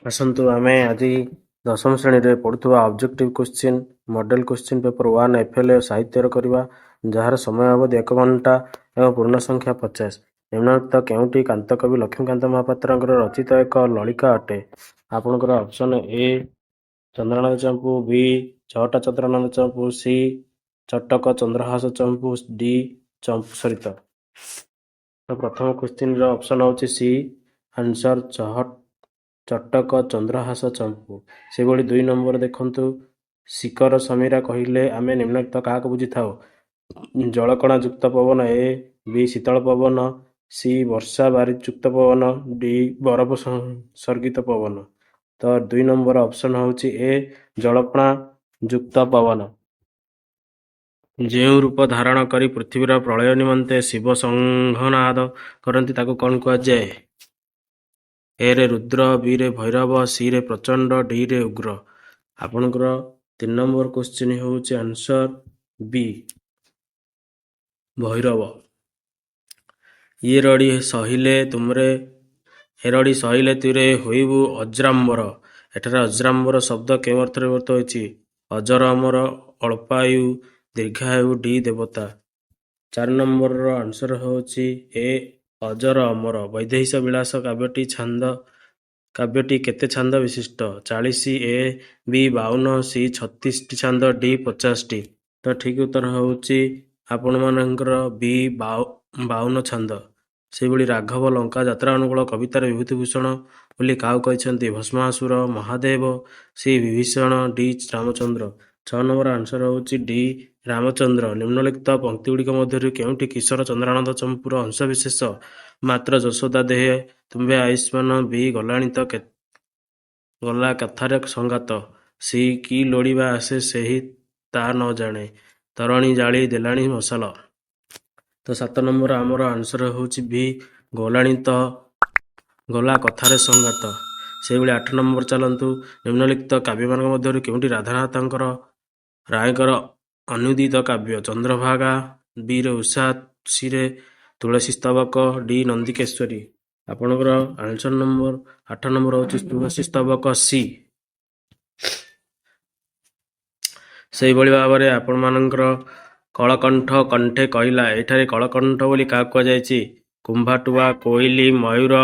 ଆସନ୍ତୁ ଆମେ ଆଜି ଦଶମ ଶ୍ରେଣୀରେ ପଢ଼ୁଥିବା objective question model question paper 1 FLA ସାହିତ୍ୟର କରିବା, ଯାହାର ସମୟ ଅବଧି 1 ଘଣ୍ଟା ଏବଂ ପୂର୍ଣ୍ଣ ସଂଖ୍ୟା 50। ନିମ୍ନଲିଖିତ କେଉଁଟି କାନ୍ତକବି ଲକ୍ଷ୍ମୀକାନ୍ତ ମହାପାତ୍ରଙ୍କର ରଚିତ ଏକ ଲଳିକା ଅଟେ? ଆପଣଙ୍କର ଅପସନ୍ ଏ ଚନ୍ଦ୍ରନାଥ ଚମ୍ପୁ, ବି ଛଅଟା ଚନ୍ଦ୍ରନାଥ ଚମ୍ପୁ, ସି ଚଟକ ଚନ୍ଦ୍ରହାସ ଚମ୍ପୁ, ଡି ଚମ୍ପୁ ସରିତ। ତ ପ୍ରଥମ କ୍ୱେଶ୍ଚିନ୍ର ଅପସନ୍ ହେଉଛି ସି ଆନ୍ସର ଚଟକ ଚନ୍ଦ୍ରହାସ ଚମ୍ପୁ। ସେଭଳି 2 ନମ୍ବର ଦେଖନ୍ତୁ, ଶିକର ସମୀରା କହିଲେ ଆମେ ନିମ୍ନଲିଖିତ କାହାକୁ ବୁଝିଥାଉ? ଜଳକଣା ଯୁକ୍ତ ପବନ, ଏ ବି ଶୀତଳ ପବନ, ସି ବର୍ଷା ବାରିଯୁକ୍ତ ପବନ, ଡି ବରଫ ସର୍ଗିତ ପବନ। ତ 2 ନମ୍ବର ଅପସନ୍ ହେଉଛି ଏ ଜଳକଣା ଯୁକ୍ତ ପବନ। ଯେଉଁ ରୂପ ଧାରଣ କରି ପୃଥିବୀର ପ୍ରଳୟ ନିମନ୍ତେ ଶିବ ସଂଘନାଦ କରନ୍ତି ତାକୁ କ'ଣ କୁହାଯାଏ? ଏ ରେ ରୁଦ୍ର, ବି ରେ ଭୈରବ, ସି ରେ ପ୍ରଚଣ୍ଡ, ଡି ରେ ଉଗ୍ର। ଆପଣଙ୍କର 3 ନମ୍ବର କ୍ୱେଶ୍ଚିନ୍ ହେଉଛି ଆନ୍ସର ବି ଭୈରବ। ଏରଡ଼ି ସହିଲେ ତୁରେ ହୋଇବୁ ଅଜ୍ରାମ୍ବର। ଏଠାରେ ଅଜ୍ରାମ୍ବର ଶବ୍ଦ କେଉଁ ଅର୍ଥରେ ବ୍ୟବହୃତ ହୋଇଛି? ଅଜର ଅମର, ଅଳ୍ପାୟୁ, ଦୀର୍ଘାୟୁ, ଡି ଦେବତା। 4 ନମ୍ବରର ଆନ୍ସର ହେଉଛି ଏ ଅଜର ଅମର। ବୈଦେହୀଶ ବିଳାସ କାବ୍ୟଟି କେତେ ଛାନ୍ଦ ବିଶିଷ୍ଟ? 40, ଏ ବି 52, ସି 36ଟି ଛାନ୍ଦ, ଡି 50ଟି। ତ ଠିକ୍ ଉତ୍ତର ହେଉଛି ଆପଣମାନଙ୍କର ବି 52 ଛାନ୍ଦ। ସେହିଭଳି ରାଘବ ଲଙ୍କା ଯାତ୍ରା ଅନୁକୂଳ କବିତାର ବିଭୂତିଭୂଷଣ ବୋଲି କାହାକୁ କହିଛନ୍ତି? Bhasmasur, Mahadev, C Vibhishan, D Ramchandra. 6 number answer ହେଉଛି ଡି ରାମଚନ୍ଦ୍ର। ନିମ୍ନଲିଖିତ ପଂକ୍ତିଗୁଡ଼ିକ ମଧ୍ୟରୁ କେଉଁଟି କିଶୋର ଚନ୍ଦ୍ରନାଥ ଚମ୍ପୁର ଅଂଶବିଶେଷ? ମାତ୍ର ଯଶୋଦା ଦେହେ ତୁମ୍ଭେ ଆୟୁଷ୍ମାନ, ବି ଗଲା କଥାରେ ସଂଗାତ, ସି କି ଲୋଡ଼ିବା ଆସେ ସେହି ତା ନ ଜାଣେ, ତରଣୀ ଜାଳି ଦେଲାଣି ମଶାଲ। ତ 7 ନମ୍ବର ଆମର ଆନ୍ସର ହେଉଛି ବି ଗଲା କଥାରେ ସଂଗାତ। ସେହିଭଳି 8 ନମ୍ବର ଚାଲନ୍ତୁ, ନିମ୍ନଲିଖିତ କାବ୍ୟମାନଙ୍କ ମଧ୍ୟରୁ କେଉଁଟି ରାଧାନାଥ ରାୟଙ୍କର ଅନୂଦିତ କାବ୍ୟ? ଚନ୍ଦ୍ରଭାଗା, ବି ରେ ଉଷା, ସି ରେ ତୁଳସୀ ସ୍ତବକ, ଡି ନନ୍ଦିକେଶ୍ୱରୀ। ଆପଣଙ୍କର ଆନ୍ସର 8 ନମ୍ବର ହେଉଛି ତୁଳସୀ ସ୍ତବକ, ସି। ସେହିଭଳି ଭାବରେ ଆପଣମାନଙ୍କର କଳକଣ୍ଠ କଣ୍ଠେ କହିଲା, ଏଠାରେ କଳକଣ୍ଠ ବୋଲି କାହାକୁ କୁହାଯାଇଛି? କୁମ୍ଭାଟୁଆ, କୋଇଲି, ମୟୂର,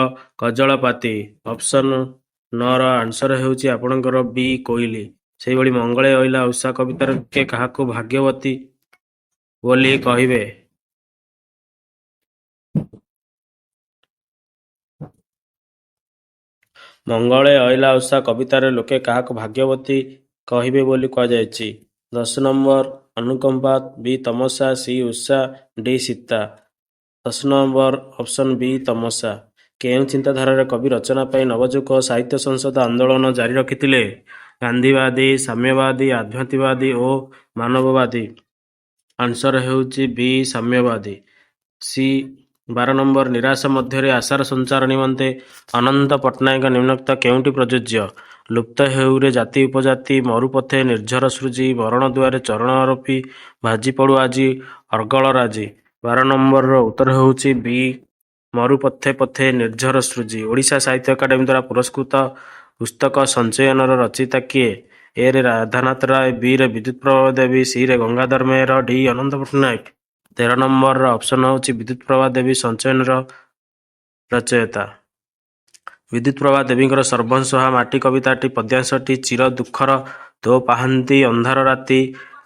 କଜଳପାତି। ଅପସନ୍ 9ର ଆନ୍ସର ହେଉଛି ଆପଣଙ୍କର ବି କୋଇଲି। ସେହିଭଳି ମଙ୍ଗଳେ ଅଇଲା ଉଷା କବିତାର ଲୋକେ କାହାକୁ ଭାଗ୍ୟବତୀ ବୋଲି କହିବେ? ମଙ୍ଗଳେ ଅଇଲା ଉଷା କବିତାରେ ଲୋକେ କାହାକୁ ଭାଗ୍ୟବତୀ କହିବେ ବୋଲି କୁହାଯାଇଛି? 10 number Anukampa, B Tamasa, C Usha, D Sita. 10 number option B Tamasa. କେଉଁ ଚିନ୍ତାଧାରାର କବି ରଚନା ପାଇଁ ନବଯୁଗ ସାହିତ୍ୟ ସଂସଦ ଆନ୍ଦୋଳନ ଜାରି ରଖିଥିଲେ? ଗାନ୍ଧୀବାଦୀ, ସାମ୍ୟବାଦୀ, ଆଧ୍ୟାତ୍ମବାଦୀ ଓ ମାନବବାଦୀ। ଆନ୍ସର ହେଉଛି ବି ସାମ୍ୟବାଦୀ। ସି 12 ନମ୍ବର ନିରାଶ ମଧ୍ୟରେ ଆଶାର ସଞ୍ଚାର ନିମନ୍ତେ ଅନନ୍ତ ପଟ୍ଟନାୟକ ନିମ୍ନଲିଖିତ କେଉଁଟି ପ୍ରଯୁଜ୍ୟ? ଲୁପ୍ତ ହେଉରେ ଜାତି ଉପଜାତି, ମରୁପଥେ ନିର୍ଝର ସୃଜି, ମରଣ ଦୁଆରେ ଚରଣ ଆରୋପି, ଭାଜି ପଡ଼ୁ ଆଜି ଅର୍ଗଳ ରାଜି। 12 ନମ୍ବରର ଉତ୍ତର ହେଉଛି ବି ମରୁପଥେ ପଥେ ନିର୍ଝର ସୃଜି। ଓଡ଼ିଶା ସାହିତ୍ୟ ଏକାଡେମୀ ଦ୍ୱାରା ପୁରସ୍କୃତ ପୁସ୍ତକ ସଞ୍ଚୟନର ରଚୟିତା କିଏ? ଏ ରେ ରାଧାନାଥ ରାୟ, ବି ରେ ବିଦ୍ୟୁତ୍ ପ୍ରଭା ଦେବୀ, ସି ରେ ଗଙ୍ଗାଧର ମେହେର, ଡି ଅନନ୍ତ ପଟ୍ଟନାୟକ। 13 ନମ୍ବରର ଅପସନ୍ ହେଉଛି ବିଦ୍ୟୁତ୍ ପ୍ରଭା ଦେବୀ ସଞ୍ଚୟନର ରଚୟିତା। ବିଦ୍ୟୁତ୍ ପ୍ରଭା ଦେବୀଙ୍କର ସର୍ବଂସହା ମାଟି କବିତାଟି ପଦ୍ୟାଂଶଟି ଚିର ଦୁଃଖର ତୋ ପାହାନ୍ତି ଅନ୍ଧାର ରାତି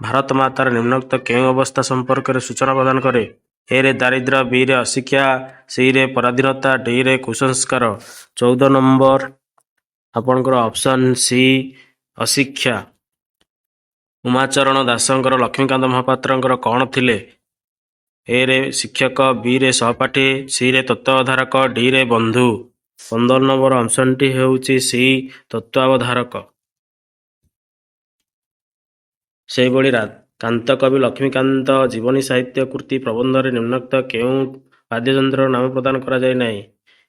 ଭାରତ ମାତାର ନିମ୍ନଲିଖିତ କେଉଁ ଅବସ୍ଥା ସମ୍ପର୍କରେ ସୂଚନା ପ୍ରଦାନ କରେ? ଏ ରେ ଦାରିଦ୍ର୍ୟ, ବି ରେ ଅଶିକ୍ଷା, ସି ରେ ପରାଧୀନତା, ଡି ରେ କୁସଂସ୍କାର। 14 ନମ୍ବର ଆପଣଙ୍କର ଅପସନ୍ ସି ଅଶିକ୍ଷା। ଉମାଚରଣ ଦାସଙ୍କର ଲକ୍ଷ୍ମୀକାନ୍ତ ମହାପାତ୍ରଙ୍କର କ'ଣ ଥିଲେ? ଏ ରେ ଶିକ୍ଷକ, ବି ରେ ସହପାଠୀ, ସି ରେ ତତ୍ତ୍ୱାବଧାରକ, ଡି ରେ ବନ୍ଧୁ। 15 ନମ୍ବର ଅପସନ୍ଟି ହେଉଛି ସି ତତ୍ତ୍ୱାବଧାରକ। ସେହିଭଳି କାନ୍ତକବି ଲକ୍ଷ୍ମୀକାନ୍ତ ଜୀବନୀ ସାହିତ୍ୟ କୃତି ପ୍ରବନ୍ଧରେ ନିମ୍ନଲିଖିତ କେଉଁ ବାଦ୍ୟଯନ୍ତ୍ରର ନାମ ପ୍ରଦାନ କରାଯାଇ ନାହିଁ?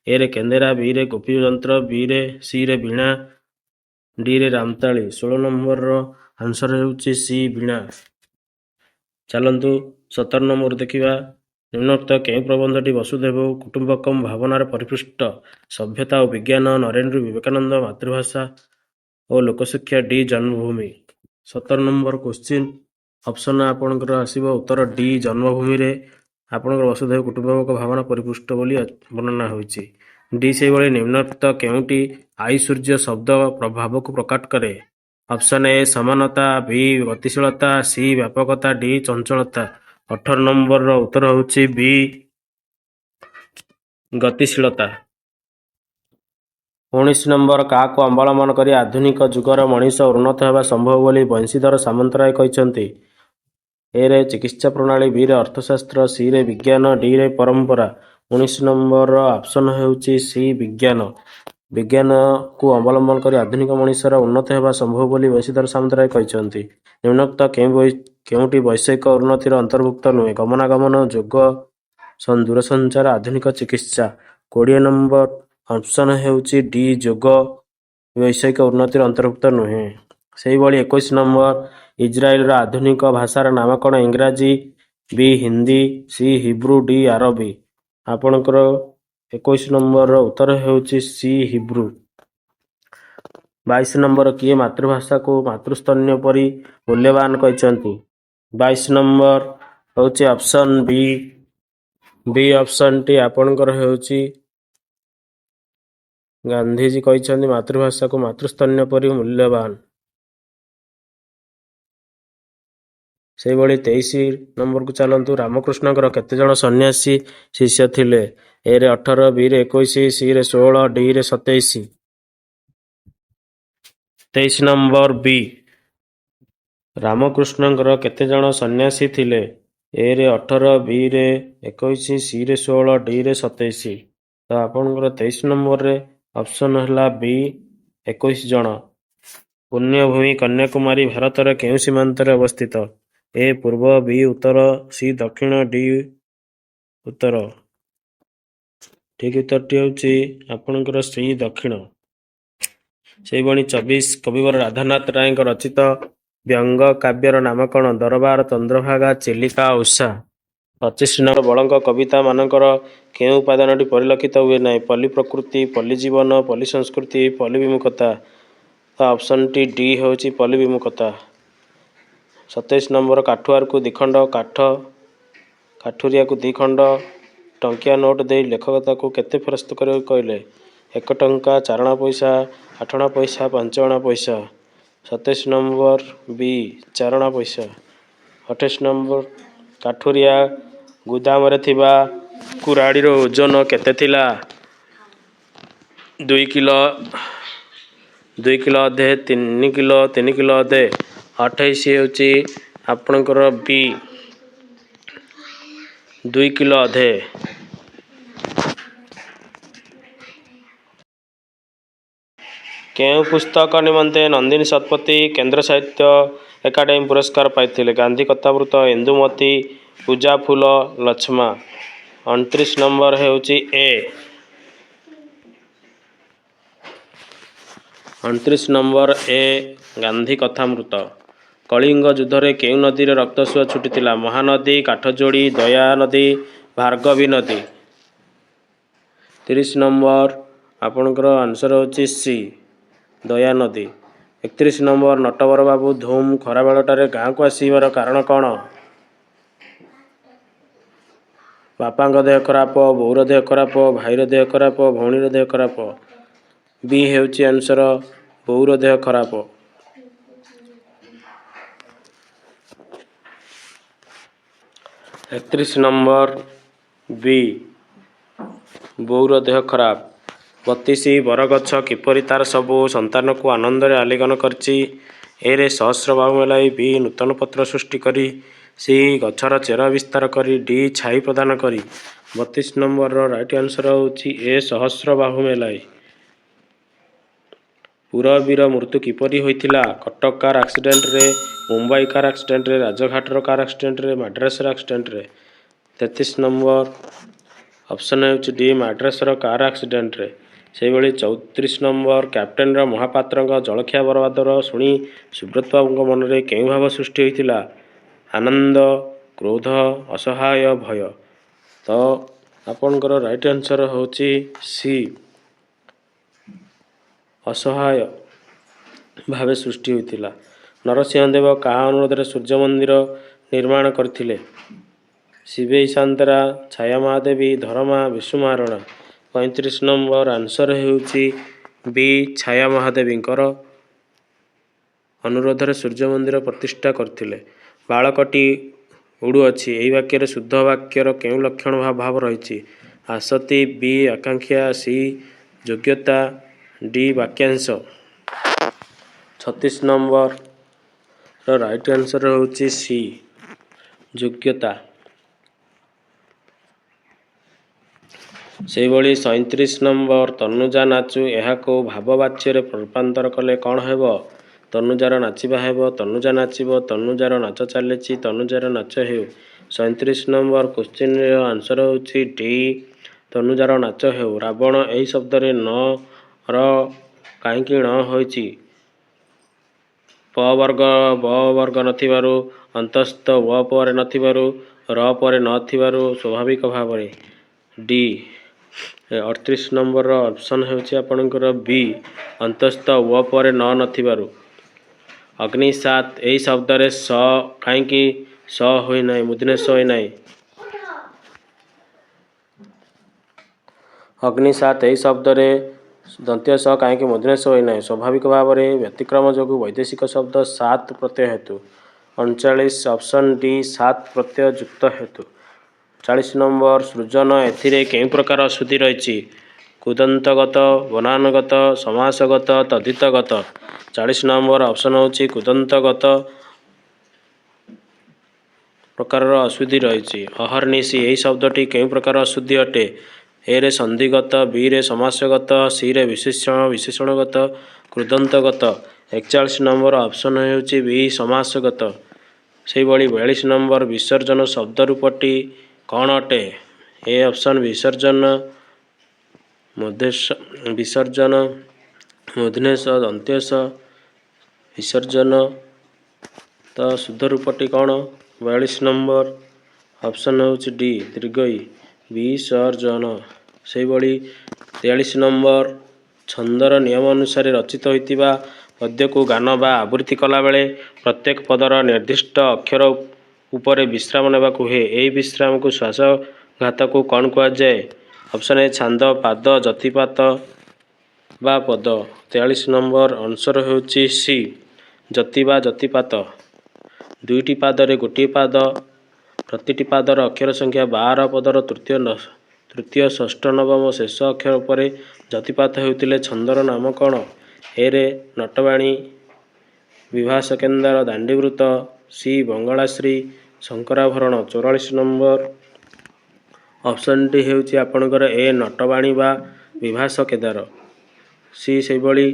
ଏ ରେ କେନ୍ଦେରା, ବି ରେ ଗୋପୀଯନ୍ତ୍ର, ସି ରେ ବୀଣା, ଡି ରେ ରାମତାଳି। 16 ନମ୍ବରର ଆନ୍ସର ହେଉଛି ସି ବୀଣା। ଚାଲନ୍ତୁ 17 ନମ୍ବର ଦେଖିବା। ନିମ୍ନୋକ୍ତ କେଉଁ ପ୍ରବନ୍ଧଟି ବସୁଧୈବ କୁଟୁମ୍ବକମ୍ ଭାବନାରେ ପରିପୃଷ୍ଟ? ସଭ୍ୟତା ଓ ବିଜ୍ଞାନ, ନରେନ୍ଦ୍ର ବିବେକାନନ୍ଦ, ମାତୃଭାଷା ଓ ଲୋକଶିକ୍ଷା, ଡି ଜନ୍ମଭୂମି। 17 ନମ୍ବର କ୍ୱେଶ୍ଚିନ୍ ଅପସନ୍ ଆପଣଙ୍କର ଆସିବ ଉତ୍ତର ଡି ଜନ୍ମଭୂମିରେ ଆପଣଙ୍କର ବସୁଧୈବ କୁଟୁମ୍ବକମ୍ ଭାବନା ପରିପୃଷ୍ଟ ବୋଲି ବର୍ଣ୍ଣନା ହୋଇଛି। ଡି ସେହିଭଳି ନିମ୍ନୋକ୍ତ କେଉଁଟି ଆଈଶ୍ୱର୍ଯ୍ୟ ଶବ୍ଦ ଭାବକୁ ପ୍ରକାଶ କରେ? ଅପସନ୍ ଏ ସମାନତା, ବି ଗତିଶୀଳତା, ସି ବ୍ୟାପକତା, ଡି ଚଞ୍ଚଳତା। 18 ନମ୍ବରର ଉତ୍ତର ହେଉଛି ବି ଗତିଶୀଳତା। 19 ନମ୍ବର କାହାକୁ ଅବଲମ୍ବନ କରି ଆଧୁନିକ ଯୁଗର ମଣିଷ ଉନ୍ନତ ହେବା ସମ୍ଭବ ବୋଲି ବଂଶୀଧର ସାମନ୍ତରାୟ କହିଛନ୍ତି? ଏ ରେ ଚିକିତ୍ସା ପ୍ରଣାଳୀ, ବି ରେ ଅର୍ଥଶାସ୍ତ୍ର, ସି ରେ ବିଜ୍ଞାନ, ଡି ରେ ପରମ୍ପରା। 19 ନମ୍ବରର ଅପସନ୍ ହେଉଛି ସି ବିଜ୍ଞାନ। ବିଜ୍ଞାନକୁ ଅବଲମ୍ବନ କରି ଆଧୁନିକ ମଣିଷର ଉନ୍ନତ ହେବା ସମ୍ଭବ ବୋଲି ବଂଶୀଧର ସାମନ୍ତରାୟ କହିଛନ୍ତି। ନିମ୍ନୋକ୍ତ କେଉଁଟି ବୈଷୟିକ ଉନ୍ନତିର ଅନ୍ତର୍ଭୁକ୍ତ ନୁହେଁ? ଗମନାଗମନ, ଯୋଗ, ଦୂରସଞ୍ଚାର, ଆଧୁନିକ ଚିକିତ୍ସା। 20 ନମ୍ବର ଅପସନ୍ ହେଉଛି ଡି ଯୋଗ ବୈଷୟିକ ଉନ୍ନତିର ଅନ୍ତର୍ଭୁକ୍ତ ନୁହେଁ। ସେହିଭଳି 21 ନମ୍ବର ଇସ୍ରାଏଲର ଆଧୁନିକ ଭାଷାର ନାମ କ'ଣ? ଇଂରାଜୀ, ବି ହିନ୍ଦୀ, ସି ହିବ୍ରୁ, ଡି ଆରବୀ। ଆପଣଙ୍କର 21 ନମ୍ବରର ଉତ୍ତର ହେଉଛି ସି ହିବ୍ରୁ। 22 ନମ୍ବର କିଏ ମାତୃଭାଷାକୁ ମାତୃସ୍ତନ୍ୟ ପରି ମୂଲ୍ୟବାନ କହିଛନ୍ତି? 22 ନମ୍ବର ହେଉଛି ଅପସନ୍ ବି। ବି ଅପସନ୍ଟି ଆପଣଙ୍କର ହେଉଛି ଗାନ୍ଧୀଜୀ କହିଛନ୍ତି ମାତୃଭାଷାକୁ ମାତୃସ୍ତନ୍ୟ ପରି ମୂଲ୍ୟବାନ। ସେହିଭଳି 23 ନମ୍ବରକୁ ଚାଲନ୍ତୁ। ରାମକୃଷ୍ଣଙ୍କର କେତେଜଣ ସନ୍ନ୍ୟାସୀ ଶିଷ୍ୟ ଥିଲେ? ଏ ରେ 18, ବି ରେ 21, ସି ରେ 16, ଡି ରେ 27। 23 ନମ୍ବର ବି। ରାମକୃଷ୍ଣଙ୍କର କେତେଜଣ ସନ୍ନ୍ୟାସୀ ଥିଲେ? ଏ ରେ 18, ବି ରେ 21, ସି ରେ 16, ଡି ରେ 27। ତ ଆପଣଙ୍କର 23 ନମ୍ବରରେ ଅପସନ୍ ହେଲା ବି 21 ଜଣ। ପୁଣ୍ୟଭୂମି କନ୍ୟାକୁମାରୀ ଭାରତର କେଉଁ ସୀମାନ୍ତରେ ଅବସ୍ଥିତ? ଏ ପୂର୍ବ, ବି ଉତ୍ତର, ସି ଦକ୍ଷିଣ, ଡି ଉତ୍ତର। ଠିକ୍ ଉତ୍ତରଟି ହେଉଛି ଆପଣଙ୍କର ସି ଦକ୍ଷିଣ। ସେହିଭଳି 24 କବିବର ରାଧାନାଥ ରାୟଙ୍କ ରଚିତ ବ୍ୟଙ୍ଗ କାବ୍ୟର ନାମ କ'ଣ? ଦରବାର, ଚନ୍ଦ୍ରଭାଗା, ଚିଲିକା, ଉଷା। 25 ନମ୍ବର ବଳଙ୍କ କବିତା ମାନଙ୍କର କେଉଁ ଉପାଦାନଟି ପରିଲକ୍ଷିତ ହୁଏ ନାହିଁ? ପଲ୍ଲୀ ପ୍ରକୃତି, ପଲ୍ଲୀ ଜୀବନ, ପଲ୍ଲୀ ସଂସ୍କୃତି, ପଲ୍ଲୀ ବିମୁଖତା। ତ ଅପସନ୍ଟି ଡି ହେଉଛି ପଲ୍ଲୀ ବିମୁଖତା। 27 ନମ୍ବର କାଠୁଆରକୁ ଦିଖଣ୍ଡ କାଠ, କାଠୁରିଆକୁ ଦିଖଣ୍ଡ ଟଙ୍କିଆ ନୋଟ ଦେଇ ଲେଖକ ତାକୁ କେତେ ଫେରସ୍ତ କରିବାକୁ କହିଲେ? 1 ଟଙ୍କା, 4 ଅଣା ପଇସା, 8 ଅଣା ପଇସା, 5 ଅଣା ପଇସା। 27 ନମ୍ବର ବି 4 ଅଣା ପଇସା। 28 ନମ୍ବର କାଠୁରିଆ ଗୁଦାମରେ ଥିବା କୁରାଢ଼ୀର ଓଜନ କେତେ ଥିଲା? 2 କିଲୋ, 2 କିଲୋ ଅଧେ, 3 କିଲୋ, 3 କିଲୋ ଅଧେ। 28 ହେଉଛି ଆପଣଙ୍କର ବି 2 କିଲୋ ଅଧେ। କେଉଁ ପୁସ୍ତକ ନିମନ୍ତେ ନନ୍ଦିନୀ ଶତପଥୀ କେନ୍ଦ୍ର ସାହିତ୍ୟ ଏକାଡେମୀ ପୁରସ୍କାର ପାଇଥିଲେ? ଗାନ୍ଧୀ କଥାମୃତ, ଇନ୍ଦୁମତୀ, ପୂଜା ଫୁଲ, ଲଛମା। 29 ନମ୍ବର ହେଉଛି ଏ। 29 ନମ୍ବର ଏ ଗାନ୍ଧୀ କଥାମୃତ। କଳିଙ୍ଗ ଯୁଦ୍ଧରେ କେଉଁ ନଦୀରେ ରକ୍ତସୁଅ ଛୁଟିଥିଲା? ମହାନଦୀ, କାଠଯୋଡ଼ି, ଦୟା ନଦୀ, ଭାର୍ଗବୀ ନଦୀ। 30 ନମ୍ବର ଆପଣଙ୍କର ଆନ୍ସର ହେଉଛି ସି ଦୟା ନଦୀ। 31 ନମ୍ବର ନଟବର ବାବୁ ଧୁମ୍ ଖରାବେଳଟାରେ ଗାଁକୁ ଆସିବାର କାରଣ କ'ଣ? ବାପାଙ୍କ ଦେହ ଖରାପ, ବୋଉର ଦେହ ଖରାପ, ଭାଇର ଦେହ ଖରାପ, ଭଉଣୀର ଦେହ ଖରାପ। ବି ହେଉଛି ଆନ୍ସର ବୋଉର ଦେହ ଖରାପ। 31 ନମ୍ବର ବି ବୋଉର ଦେହ ଖରାପ। 32 ବରଗଛ କିପରି ତାର ସବୁ ସନ୍ତାନକୁ ଆନନ୍ଦରେ ଆଲିଙ୍ଗନ କରିଛି? ଏ ରେ ସହସ୍ର ବାହୁ ମେଲାଇ, ବି ନୂତନ ପତ୍ର ସୃଷ୍ଟି କରି, ସି ଗଛର ଚେର ବିସ୍ତାର କରି, ଡି ଛାଇ ପ୍ରଦାନ କରି। 32 ନମ୍ବରର ରାଇଟ୍ ଆନ୍ସର ହେଉଛି ଏ ସହସ୍ର ବାହୁ ମେଲାଇ। ପୁରବୀର ମୃତ୍ୟୁ କିପରି ହୋଇଥିଲା? କଟକ କାର୍ ଆକ୍ସିଡେଣ୍ଟରେ, ମୁମ୍ବାଇ କାର୍ ଆକ୍ସିଡେଣ୍ଟରେ, ରାଜଘାଟର କାର୍ ଆକ୍ସିଡେଣ୍ଟରେ, ମାଡ୍ରାସର ଆକ୍ସିଡେଣ୍ଟରେ। 33 ନମ୍ବର ଅପସନ୍ ହେଉଛି ଡି ମାଡ୍ରାସର କାର୍ ଆକ୍ସିଡେଣ୍ଟରେ। ସେହିଭଳି 34 ନମ୍ବର କ୍ୟାପ୍ଟେନର ମହାପାତ୍ରଙ୍କ ଜଳଖିଆ ବରବାଦର ଶୁଣି ସୁବ୍ରତ ବାବୁଙ୍କ ମନରେ କେଉଁ ଭାବ ସୃଷ୍ଟି ହୋଇଥିଲା? ଆନନ୍ଦ, କ୍ରୋଧ, ଅସହାୟ, ଭୟ। ତ ଆପଣଙ୍କର ରାଇଟ୍ ଆନ୍ସର ହେଉଛି ସି, ଅସହାୟ ଭାବେ ସୃଷ୍ଟି ହୋଇଥିଲା। ନରସିଂହଦେବ କାହା ଅନୁରୋଧରେ ସୂର୍ଯ୍ୟ ମନ୍ଦିର ନିର୍ମାଣ କରିଥିଲେ? ଶିବେଇ ସାନ୍ତରା, ଛାୟା ମହାଦେବୀ, ଧରମା, ବିଶୁ ମହାରଣା। 35 ନମ୍ବର ଆନ୍ସର ହେଉଛି ବି, ଛାୟା ମହାଦେବୀଙ୍କର ଅନୁରୋଧରେ ସୂର୍ଯ୍ୟ ମନ୍ଦିର ପ୍ରତିଷ୍ଠା କରିଥିଲେ। ବାଳକଟି ଉଡ଼ୁଅଛି ଏହି ବାକ୍ୟରେ ଶୁଦ୍ଧ ବାକ୍ୟର କେଉଁ ଲକ୍ଷଣ ଭାବ ରହିଛି? ଆସକ୍ତି, ବି, ଆକାଂକ୍ଷା, ସି, ଯୋଗ୍ୟତା, ଡି, ବାକ୍ୟାଂଶ। 36 ନମ୍ବରର ରାଇଟ୍ ଆନ୍ସର ହେଉଛି ସି, ଯୋଗ୍ୟତା। ସେହିଭଳି 37 ନମ୍ବର ତନୁଜା ନାଚୁ ଏହାକୁ ଭାବବାଚ୍ୟରେ ରୂପାନ୍ତର କଲେ କ'ଣ ହେବ? ତନୁଜାର ନାଚିବା ହେବ, ତନୁଜା ନାଚିବ, ତନୁଜାର ନାଚ ଚାଲିଛି, ତନୁଜାର ନାଚ ହେଉ। 37 ନମ୍ବର କ୍ୱେଶ୍ଚିନ୍ର ଆନ୍ସର ହେଉଛି ଡି, ତନୁଜାର ନାଚ ହେଉ। ରାବଣ ଏହି ଶବ୍ଦରେ ନ, ର କାହିଁକି ଣ ହୋଇଛି? ପ ବର୍ଗ, ବ ବର୍ଗ ନଥିବାରୁ, ଅନ୍ତସ୍ଥ ୱ ପରେ ନଥିବାରୁ, ର ପରେ ନଥିବାରୁ, ସ୍ୱାଭାବିକ ଭାବରେ। ଡି। 38 ନମ୍ବରର ଅପସନ୍ ହେଉଛି ଆପଣଙ୍କର ବି, ଅନ୍ତସ୍ଥ ୱ ପରେ ନଥିବାରୁ। ଅଗ୍ନିସାତ ଏହି ଶବ୍ଦରେ ସ କାହିଁକି ସ ହୋଇନାହିଁ, ମୂର୍ଦ୍ଧନ୍ୟ ହୋଇନାହିଁ? ଅଗ୍ନିସାତ ଏହି ଶବ୍ଦରେ ଦନ୍ତ୍ୟ ସ କାହିଁକି ମୂର୍ଦ୍ଧନ୍ୟ ହୋଇନାହିଁ? ସ୍ୱାଭାବିକ ଭାବରେ ବ୍ୟତିକ୍ରମ ଯୋଗୁଁ ବୈଦେଶିକ ଶବ୍ଦ ସାତ ପ୍ରତ୍ୟୟ ହେତୁ। 39 ଅପସନ୍ ଡି, ସାତ ପ୍ରତ୍ୟୟ ଯୁକ୍ତ ହେତୁ। 40 ନମ୍ବର ସୃଜନ ଏଥିରେ କେଉଁ ପ୍ରକାର ଅଶୁଦ୍ଧି ରହିଛି? କୁଦନ୍ତଗତ, ବନାନଗତ, ସମାସଗତ, ତଦ୍ଧିତଗତ। 40 ନମ୍ବର ଅପସନ୍ ହେଉଛି କୁଦନ୍ତଗତ ପ୍ରକାରର ଅଶୁଦ୍ଧି ରହିଛି। ଅହର୍ନିଶି ଏହି ଶବ୍ଦଟି କେଉଁ ପ୍ରକାର ଅଶୁଦ୍ଧି ଅଟେ? ଏ ରେ ସନ୍ଧିଗତ, ବି ରେ ସମାସଗତ, ସି ରେ ବିଶେଷଣଗତ, କୃଦନ୍ତଗତ। 41 ନମ୍ବର ଅପସନ୍ ହେଉଛି ବି, ସମାସଗତ। ସେହିଭଳି 42 ନମ୍ବର ବିସର୍ଜନ ଶବ୍ଦ ରୂପଟି କ'ଣ ଅଟେ? ଏ ଅପସନ୍ ବିସର୍ଜନ, ବିସର୍ଜନ, ମୂର୍ଦ୍ଧନ୍ୟ ଦନ୍ତ୍ୟ ସ, ବିସର୍ଜନ। ତ ଶୁଦ୍ଧ ରୂପଟି କ'ଣ? 42 ନମ୍ବର ଅପସନ୍ ହେଉଛି ଡି, ଦୀର୍ଘଇ, ବିସର୍ଜନ। ସେହିଭଳି 43 ନମ୍ବର ଛନ୍ଦର ନିୟମ ଅନୁସାରେ ରଚିତ ହୋଇଥିବା ପଦ୍ୟକୁ ଗାନ ବା ଆବୃତ୍ତି କଲାବେଳେ ପ୍ରତ୍ୟେକ ପଦର ନିର୍ଦ୍ଦିଷ୍ଟ ଅକ୍ଷର ଉପରେ ବିଶ୍ରାମ ନେବାକୁ ହୁଏ। ଏହି ବିଶ୍ରାମକୁ ଶ୍ୱାସଘାତକୁ କ'ଣ କୁହାଯାଏ? ଅପସନ୍ ଏ ଛାନ୍ଦ, ପାଦ, ଯତିପାତ ବା ପଦ। 43 ନମ୍ବର ଆନ୍ସର ହେଉଛି ସି, ଯତି ବା ଯତିପାତ। ଦୁଇଟି ପାଦରେ ଗୋଟିଏ ପାଦ, ପ୍ରତିଟି ପାଦର ଅକ୍ଷର ସଂଖ୍ୟା 12, ପଦର ତୃତୀୟ, ଷଷ୍ଠ, ନବମ ଶେଷ ଅକ୍ଷର ଉପରେ ଯତିପାତ ହେଉଥିଲେ ଛନ୍ଦର ନାମ କ'ଣ? ଏ ରେ ନଟବାଣୀ, ବିଭାସକେଦାର, ଦାଣ୍ଡିବୃତ୍ତ, ସି, ବଙ୍ଗଳାଶ୍ରୀ, ଶଙ୍କରାଭରଣ। 44 ନମ୍ବର ଅପସନ୍ଟି ହେଉଛି ଆପଣଙ୍କର ଏ, ନଟବାଣୀ ବା ବିଭାସକେଦାର। ସି। ସେହିଭଳି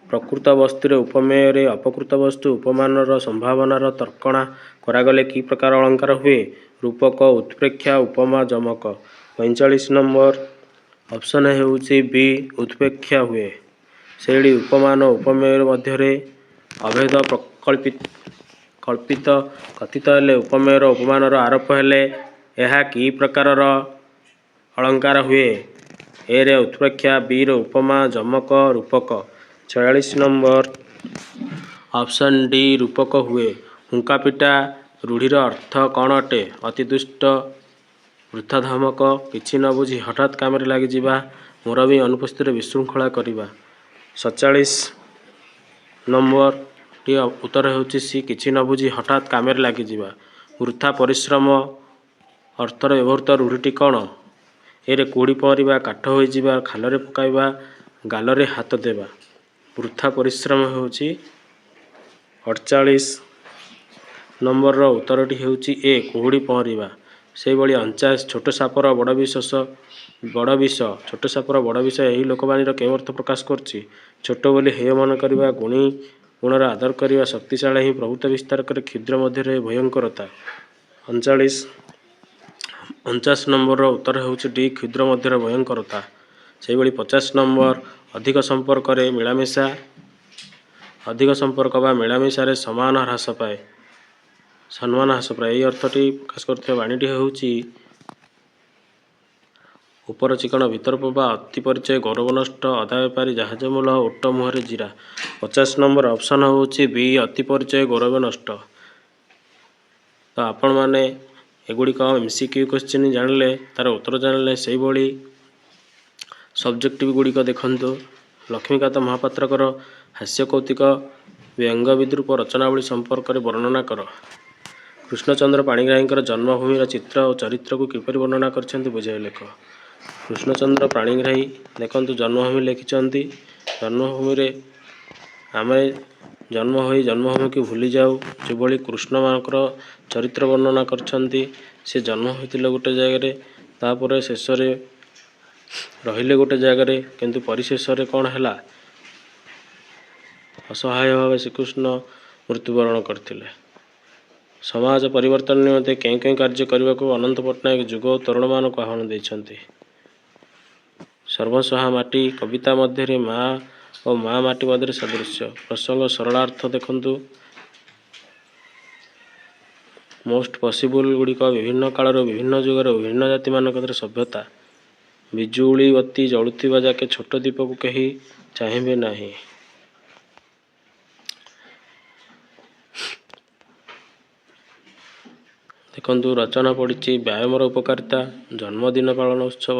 ପ୍ରକୃତ ବସ୍ତୁରେ ଉପମେୟରେ ଅପକୃତ ବସ୍ତୁ ଉପମାନର ସମ୍ଭାବନାର ତର୍କଣା କରାଗଲେ କି ପ୍ରକାର ଅଳଙ୍କାର ହୁଏ? ରୂପକ, ଉତ୍ପ୍ରେକ୍ଷା, ଉପମା, ଯମକ। 45 ନମ୍ବର ଅପସନ୍ ହେଉଛି ବି, ଉତ୍ପ୍ରେକ୍ଷା ହୁଏ। ସେହିଭଳି ଉପମାନ ଓ ଉପମେୟ ମଧ୍ୟରେ ଅଭେଦ କଳ୍ପିତ କଥିତ ହେଲେ ଉପମେୟର ଉପମାନର ଆରୋପ ହେଲେ ଏହା କି ପ୍ରକାରର ଅଳଙ୍କାର ହୁଏ? ଏ ରେ ଉତ୍ପ୍ରେକ୍ଷା, ବି ରେ ଉପମା, ଯମକ, ରୂପକ। 46 ନମ୍ବର ଅପସନ୍ ଡି, ରୂପକ ହୁଏ। ହୁଙ୍କା ପିଟା ରୂଢ଼ିର ଅର୍ଥ କ'ଣ ଅଟେ? ଅତି ଦୁଷ୍ଟ, ବୃଥା ଧମକ, କିଛି ନ ବୁଝି ହଠାତ୍ କାମରେ ଲାଗିଯିବା, ମୁରବୀ ଅନୁପସ୍ଥିତିରେ ବିଶୃଙ୍ଖଳା କରିବା। 47 ନମ୍ବରଟି ଉତ୍ତର ହେଉଛି ସି, କିଛି ନ ବୁଝି ହଠାତ୍ କାମରେ ଲାଗିଯିବା। ବୃଥା ପରିଶ୍ରମ ଅର୍ଥରେ ବ୍ୟବହୃତ ରୂଢ଼ିଟି କ'ଣ? ଏ ରେ କୁହୁଡ଼ି ପହଁରିବା, କାଠ ହୋଇଯିବା, ଖାଲରେ ପକାଇବା, ଗାଲରେ ହାତ ଦେବା। ବୃଥା ପରିଶ୍ରମ ହେଉଛି 48 ନମ୍ବରର ଉତ୍ତରଟି ହେଉଛି ଏ, କୁହୁଡ଼ି ପହଁରିବା। ସେହିଭଳି 49 ଛୋଟ ସାପର ବଡ଼ ବିଷ, ଛୋଟ ସାପର ବଡ଼ ବିଷ ଏହି ଲୋକବାଣୀର କେଉଁ ଅର୍ଥ ପ୍ରକାଶ କରୁଛି? ଛୋଟ ବୋଲି ହେୟ ମନେ କରିବା, ଗୁଣର ଆଦର କରିବା, ଶକ୍ତିଶାଳୀ ହିଁ ପ୍ରଭୁତ୍ୱ ବିସ୍ତାର କରେ, କ୍ଷୁଦ୍ର ମଧ୍ୟରେ ଭୟଙ୍କରତା। 49 ନମ୍ବରର ଉତ୍ତର ହେଉଛି ଡି, କ୍ଷୁଦ୍ର ମଧ୍ୟରେ ଭୟଙ୍କରତା। ସେହିଭଳି 50 ନମ୍ବର ଅଧିକ ସମ୍ପର୍କ ବା ମିଳାମିଶାରେ ସମ୍ମାନ ହ୍ରାସ ପାଏ। ଏହି ଅର୍ଥଟି ପ୍ରକାଶ କରୁଥିବା ବାଣୀଟି ହେଉଛି ଉପର ଚିକଣ ଭିତର ପବା ଅତି ପରିଚୟ ଗୌରବ ନଷ୍ଟ ଅଦା ବେପାରୀ ଜାହାଜ ମୂଲ ଓଟ ମୁହଁରେ ଜିରା। 50 ନମ୍ବର ଅପସନ୍ ହେଉଛି ବି ଅତି ପରିଚୟ ଗୌରବ ନଷ୍ଟ। ତ ଆପଣମାନେ ଏଗୁଡ଼ିକ MCQ କ୍ୱେଶ୍ଚିନ୍ ଜାଣିଲେ ତାର ଉତ୍ତର ଜାଣିଲେ। ସେଇଭଳି ସବଜେକ୍ଟିଭ ଗୁଡ଼ିକ ଦେଖନ୍ତୁ। ଲକ୍ଷ୍ମୀକାନ୍ତ ମହାପାତ୍ରଙ୍କର ହାସ୍ୟ କୌତିକ ବ୍ୟଙ୍ଗ ବିଦ୍ରୂପ ରଚନାବଳୀ ସମ୍ପର୍କରେ ବର୍ଣ୍ଣନା କର। କୃଷ୍ଣଚନ୍ଦ୍ର ପାଣିଗ୍ରାହୀଙ୍କର ଜନ୍ମଭୂମିର ଚିତ୍ର ଓ ଚରିତ୍ରକୁ କିପରି ବର୍ଣ୍ଣନା କରିଛନ୍ତି ବୁଝାଇ ଲେଖ। କୃଷ୍ଣଚନ୍ଦ୍ର ପାଣିଗ୍ରାହୀ ଦେଖନ୍ତୁ ଜନ୍ମଭୂମି ଲେଖିଛନ୍ତି। ଜନ୍ମଭୂମିରେ ଆମେ ଜନ୍ମ ହୋଇ ଜନ୍ମଭୂମିକୁ ଭୁଲି ଯାଉ, ଯେଭଳି କୃଷ୍ଣଙ୍କର ଚରିତ୍ର ବର୍ଣ୍ଣନା କରିଛନ୍ତି। ସେ ଜନ୍ମ ହୋଇଥିଲେ ଗୋଟେ ଜାଗାରେ, ତାପରେ ଶେଷରେ ରହିଲେ ଗୋଟେ ଜାଗାରେ, କିନ୍ତୁ ପରିଶେଷରେ କ'ଣ ହେଲା? ଅସହାୟ ଭାବେ ଶ୍ରୀକୃଷ୍ଣ ମୃତ୍ୟୁବରଣ କରିଥିଲେ। ସମାଜ ପରିବର୍ତ୍ତନ ନିମନ୍ତେ କେଉଁ କେଉଁ କାର୍ଯ୍ୟ କରିବାକୁ ଅନନ୍ତ ପଟ୍ଟନାୟକ ଯୁବ ଓ ତରୁଣମାନଙ୍କୁ ଆହ୍ୱାନ ଦେଇଛନ୍ତି। ସର୍ବଂସହା ମାଟି କବିତା ମଧ୍ୟରେ ମା ଓ ମା ମାଟି ମଧ୍ୟରେ ସାଦୃଶ୍ୟ। ପ୍ରସଙ୍ଗ ସରଳାର୍ଥ ଦେଖନ୍ତୁ। ମୋଷ୍ଟ ପସିବୁଲ ଗୁଡ଼ିକ ବିଭିନ୍ନ କାଳର ବିଭିନ୍ନ ଯୁଗର ବିଭିନ୍ନ ଜାତିମାନଙ୍କର ସଭ୍ୟତା। ବିଜୁଳି ବତୀ ଜଳୁଥିବା ଯାକେ ଛୋଟ ଦ୍ୱୀପକୁ କେହି ଚାହିଁବେ ନାହିଁ। ଦେଖନ୍ତୁ ରଚନା ପଡ଼ିଛି ବ୍ୟାୟାମର ଉପକାରିତା, ଜନ୍ମଦିନ ପାଳନ ଉତ୍ସବ,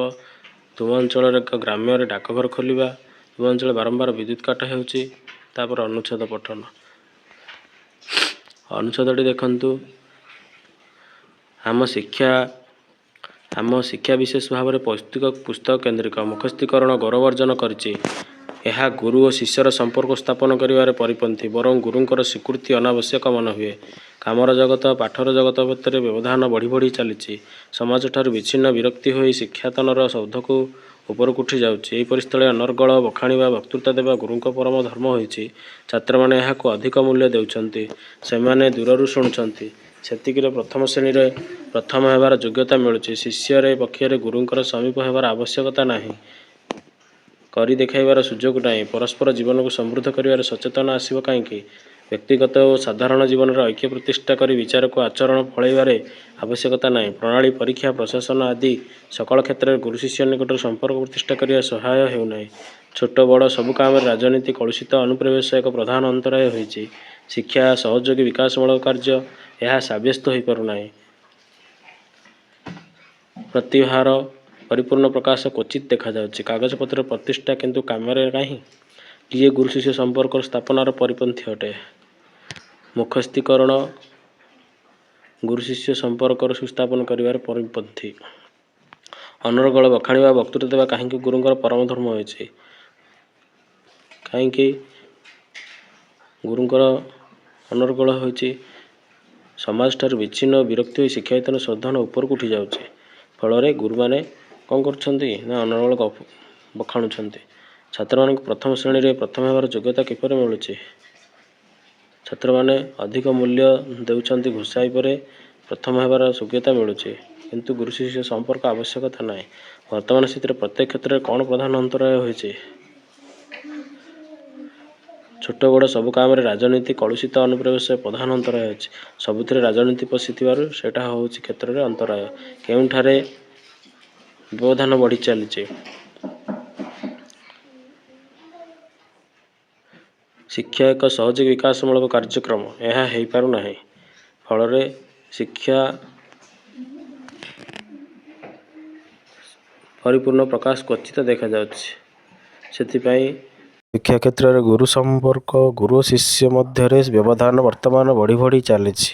ତୁମ ଅଞ୍ଚଳରେ ଏକ ଗ୍ରାମ୍ୟରେ ଡାକଘର ଖୋଲିବା, ତୁମ ଅଞ୍ଚଳରେ ବାରମ୍ବାର ବିଦ୍ୟୁତ୍ କାଟ ହେଉଛି। ତାପରେ ଅନୁଚ୍ଛେଦ ପଠନ। ଅନୁଚ୍ଛେଦଟି ଦେଖନ୍ତୁ। ଆମ ଶିକ୍ଷା ବିଶେଷ ଭାବରେ ପୁସ୍ତକ କେନ୍ଦ୍ରିକ। ମୁଖସ୍ଥୀକରଣ ଗୌରବ ଅର୍ଜନ କରିଛି। ଏହା ଗୁରୁ ଓ ଶିଷ୍ୟର ସମ୍ପର୍କ ସ୍ଥାପନ କରିବାରେ ପରିପନ୍ଥୀ, ବରଂ ଗୁରୁଙ୍କର ସ୍ୱୀକୃତି ଅନାବଶ୍ୟକ ମନେ ହୁଏ। କାମର ଜଗତ ପାଠର ଜଗତ ଭିତରେ ବ୍ୟବଧାନ ବଢ଼ି ବଢ଼ି ଚାଲିଛି। ସମାଜଠାରୁ ବିଚ୍ଛିନ୍ନ ବିରକ୍ତି ହୋଇ ଶିକ୍ଷାୟତନର ସୌଧକୁ ଉପରକୁ ଉଠି ଯାଉଛି। ଏହିପରି ସ୍ଥଳେ ଅନର୍ଗଳ ବଖାଣିବା, ବକ୍ତୃତା ଦେବା ଗୁରୁଙ୍କ ପରମ ଧର୍ମ ହୋଇଛି। ଛାତ୍ରମାନେ ଏହାକୁ ଅଧିକ ମୂଲ୍ୟ ଦେଉଛନ୍ତି। ସେମାନେ ଦୂରରୁ ଶୁଣୁଛନ୍ତି। ସେତିକିରେ ପ୍ରଥମ ଶ୍ରେଣୀରେ ପ୍ରଥମ ହେବାର ଯୋଗ୍ୟତା ମିଳୁଛି। ଶିଷ୍ୟରେ ପକ୍ଷରେ ଗୁରୁଙ୍କର ସମୀପ ହେବାର ଆବଶ୍ୟକତା ନାହିଁ, କରି ଦେଖାଇବାର ସୁଯୋଗ ନାହିଁ। ପରସ୍ପର ଜୀବନକୁ ସମୃଦ୍ଧ କରିବାରେ ସଚେତନ ଆସିବ କାହିଁକି? ବ୍ୟକ୍ତିଗତ ଓ ସାଧାରଣ ଜୀବନରେ ଐକ୍ୟ ପ୍ରତିଷ୍ଠା କରି ବିଚାରକୁ ଆଚରଣ ଫଳେଇବାରେ ଆବଶ୍ୟକତା ନାହିଁ। ପ୍ରଣାଳୀ, ପରୀକ୍ଷା, ପ୍ରଶାସନ ଆଦି ସକଳ କ୍ଷେତ୍ରରେ ଗୁରୁ ଶିଷ୍ୟ ନିକଟରେ ସମ୍ପର୍କ ପ୍ରତିଷ୍ଠା କରିବା ସହାୟ ହେଉନାହିଁ। ଛୋଟ ବଡ଼ ସବୁ କାମରେ ରାଜନୀତି, କଳୁଷିତ ଅନୁପ୍ରବେଶ ଏକ ପ୍ରଧାନ ଅନ୍ତରାୟ ହୋଇଛି। ଶିକ୍ଷା ସହଯୋଗୀ ବିକାଶମୂଳକ କାର୍ଯ୍ୟ ଏହା ସାବ୍ୟସ୍ତ ହୋଇପାରୁନାହିଁ। ପ୍ରତିଭାର ପରିପୂର୍ଣ୍ଣ ପ୍ରକାଶ କ୍ୱଚିତ୍ ଦେଖାଯାଉଛି। କାଗଜପତ୍ରରେ ପ୍ରତିଷ୍ଠା, କିନ୍ତୁ କାମରେ କାହିଁ? ଟିଏ ଗୁରୁ ଶିଷ୍ୟ ସମ୍ପର୍କ ସ୍ଥାପନାର ପରିପନ୍ଥୀ ଅଟେ। ମୁଖସ୍ଥୀକରଣ ଗୁରୁ ଶିଷ୍ୟ ସମ୍ପର୍କର ସୁସ୍ଥାପନ କରିବାର ପରିପନ୍ଥୀ। ଅନର୍ଗଳ ବଖାଣିବା, ବକ୍ତୃତା ଦେବା କାହିଁକି ଗୁରୁଙ୍କର ପରମ ଧର୍ମ ହୋଇଛି? କାହିଁକି ଗୁରୁଙ୍କର ଅନର୍ଗଳ ହୋଇଛି? ସମାଜଠାରୁ ବିଚ୍ଛିନ୍ନ ଓ ବିରକ୍ତି ହୋଇ ଶିକ୍ଷାୟତନ ସୌଧନ ଉପରକୁ ଉଠି ଯାଉଛି। ଫଳରେ ଗୁରୁମାନେ କ'ଣ କରୁଛନ୍ତି ନା ଅନର୍ଗଳ ବଖାଣୁଛନ୍ତି। ଛାତ୍ରମାନଙ୍କୁ ପ୍ରଥମ ଶ୍ରେଣୀରେ ପ୍ରଥମ ହେବାର ଯୋଗ୍ୟତା କିପରି ମିଳୁଛି? ଛାତ୍ରମାନେ ଅଧିକ ମୂଲ୍ୟ ଦେଉଛନ୍ତି। ଘୋଷାଇ ପରେ ପ୍ରଥମ ହେବାର ଯୋଗ୍ୟତା ମିଳୁଛି, କିନ୍ତୁ ଗୁରୁ ଶିଷ୍ୟ ସମ୍ପର୍କ ଆବଶ୍ୟକତା ନାହିଁ। ବର୍ତ୍ତମାନ ସ୍ଥିତିରେ ପ୍ରତ୍ୟେକ କ୍ଷେତ୍ରରେ କ'ଣ ପ୍ରଧାନ ଅନ୍ତରାୟ ହୋଇଛି? ଛୋଟ ବଡ଼ ସବୁ କାମରେ ରାଜନୀତି, କଳୁଷିତ ଅନୁପ୍ରବେଶ ପ୍ରଧାନ ଅନ୍ତରାୟ ହୋଇଛି। ସବୁଥିରେ ରାଜନୀତି ପଶିଥିବାରୁ ସେଇଟା ହେଉଛି କ୍ଷେତ୍ରରେ ଅନ୍ତରାୟ। କେଉଁଠାରେ ବ୍ୟବଧାନ ବଢ଼ି ଚାଲିଛି? ଶିକ୍ଷା ଏକ ସହଯୋଗୀ ବିକାଶମୂଳକ କାର୍ଯ୍ୟକ୍ରମ। ଏହା ହୋଇପାରୁନାହିଁ। ଫଳରେ ଶିକ୍ଷା ପରିପୂର୍ଣ୍ଣ ପ୍ରକାଶ କ୍ୱଚିତ ଦେଖାଯାଉଛି। ସେଥିପାଇଁ ଶିକ୍ଷା କ୍ଷେତ୍ରରେ ଗୁରୁ ସମ୍ପର୍କ, ଗୁରୁ ଓ ଶିଷ୍ୟ ମଧ୍ୟରେ ବ୍ୟବଧାନ ବର୍ତ୍ତମାନ ବଢ଼ି ବଢ଼ି ଚାଲିଛି।